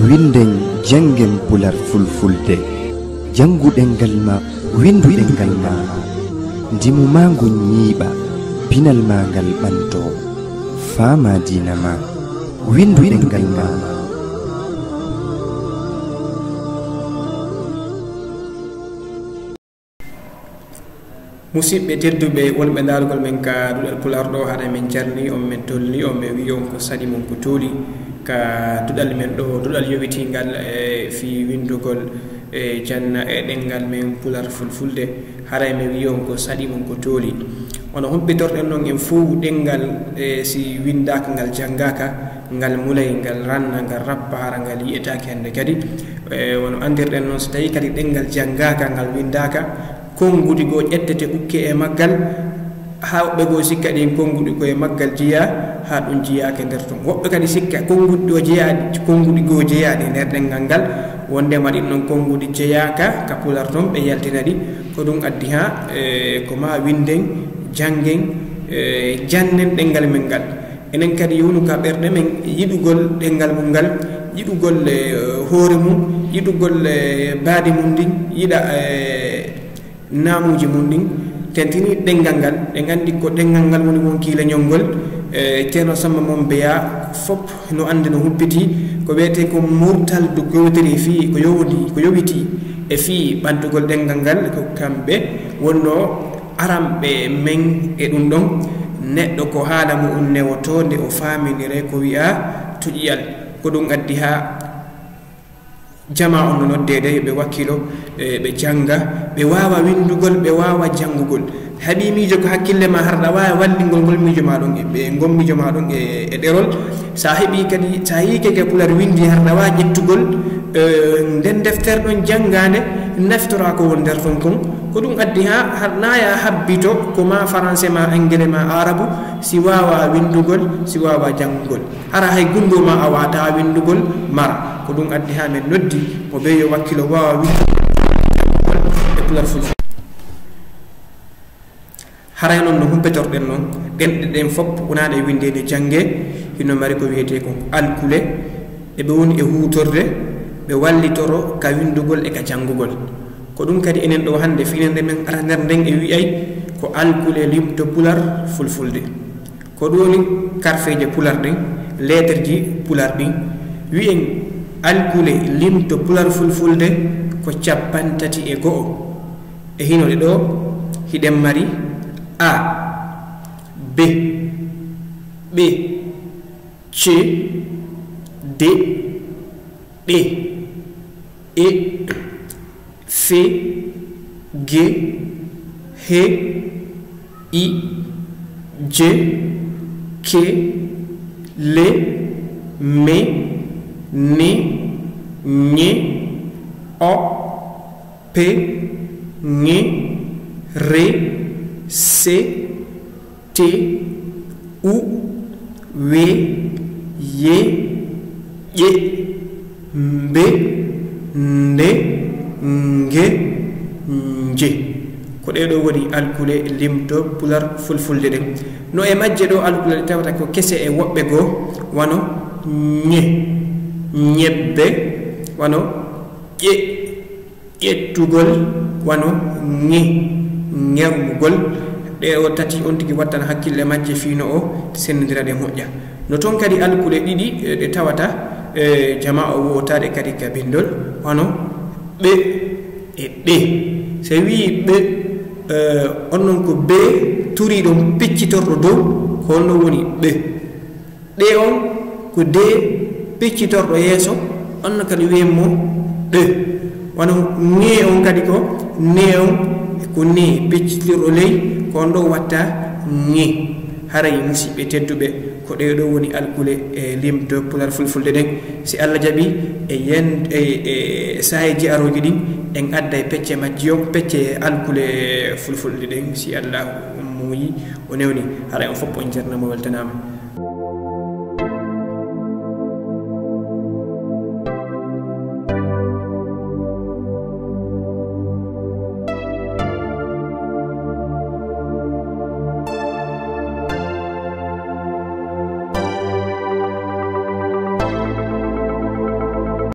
winden jangen pular fulfulde janguɗen ngal ma winduɗen ngal ma ndimu ma ngu ñiiɓa pinal ma ngal ɓanto fama dina ma winduɗen ngal ma musidɓe tedduɓe wonɓe darugol men ka duɗal pular ɗo haɗa men jarni on men tolni on ɓe wi on ko saɗi mon ko tooli ka duɗal men ɗo duɗal yowitingal fi windugol janna e ɗengal men pular fulfulde haɗa men wi on ko saɗi mon ko tooli ono humpitorɗen noon en fou ɗengal si windaka ngal janggaka ngal mulay ngal ranna ngal rappa hara ngal yiyetake hande kadi wono andirɗen noon so tawi kadi ɗengal janggaka ngal windaka konngudi goo ƴettete ukke e maggal hawɓe goo sikka ɗin konngudi koye maggal jeeya ha ɗum jeeyake nder ton woɓɓe kadi sikka konngudi ɗo jeeyaɗi konngudi goo jeeyaɗi nder ɗengal ngal wondema ɗin noon konngudi jeeyaka ka pular ton ɓe yaltina ɗi ko ɗum addi ha ko ma winden janggen jannen ɗengal men ngal enen kadi yownu ka ɓerɗe men yiɗugol ɗengal mum ngal yiɗugol hoore mum yiɗugol baadi mum ndin yiɗa namuji mum ɗin tentini ɗengal ngal ɗe gandi ko ɗengal ngal woni wonkiile ñolngol ceerno samba mon beya fop no andi no huppiti ko wiyete ko murtaldu gowdiri fi ko yowiti e fi ɓantugol ɗengal ngal ko kamɓe wonno aramɓe men e ɗum ɗon neɗɗo ko haala mu um newoto nde o faminire ko wiya tuƴiyal ko ɗum addi ha jama on no noddede ɓe wakkilo ɓe janga ɓe wawa windugol ɓe wawa jangugol haɓi miijo ko hakkille ma harɗa wawi wallingol ngol miijo maɗon ɓe gon miijo maɗon e ɗerol sa heeɓi kadi sa yi keke pular windi harɗa wawi ƴettugol nden deftere ɗon jangade naftora ko won nder ton kon ko ɗum addi ha harnaya habbito ko ma français ma anglais ma arabu si wawa windugol si wawa jangugol hara hay gundo ma a wata windugol mara ko ɗum addi ha men noddi mo ɓe yo wakkilo wawa windugol e pular fulfulde haray noon no humpetorɗen noon ɗenɗe ɗen fop wonaɗe windede jangge hino mari ko wiyete ko alkule eɓe woni e hutorde ɓe wallitoro ka windugol e ka jangugol ko ɗum kadi enen ɗo hande finende men ara nder nden e wiyay ko alkule limto pular fulfulde ko ɗoni karfeje pular ɗin lettre ji pular ɗin wiyen alkule limto pular fulfulde ko 34 e hinoɗe ɗo hiɗen mari a b b c d ɗ e f g h i j k l m n ñ o p ñ r c t u w y ƴe mbe nde nge nje ko ɗeɗo woni alkule limto pular fulfulde ɗen no e majje ɗo alkule ɗe tawata ko kese e woɓɓe goo wano ñe ñebbe wano ƴe ƴettugol wano ŋe ŋermugol ɗe o tati on tigi wattan hakkille majje fiino o sendindira ɗe moƴƴa no toon kadi alkule ɗiɗi ɗe tawata jama o wotaɗe kadi ka bindol wano ɓe e ɓe so wi ɓe on noon ko be turiɗon piccitorɗo dow ko honno woni ɓe ɗe on ko de piccitorɗo yeeso onno kadi wiyenmo ɓe wano ŋe on kadi ko ne on ko ne piccitirɗo ley ko on ɗo watta ŋe haray musidɓe tedduɓe ko ɗeɗo woni alkule e limto pular fulfulde ɗen si allah jaaɓi e yen e saheji aroji ɗin en adda e pecce majji o pecce alkule fulfulde ɗen si allah muuyi o newni haray on fof on jarnamo weltanama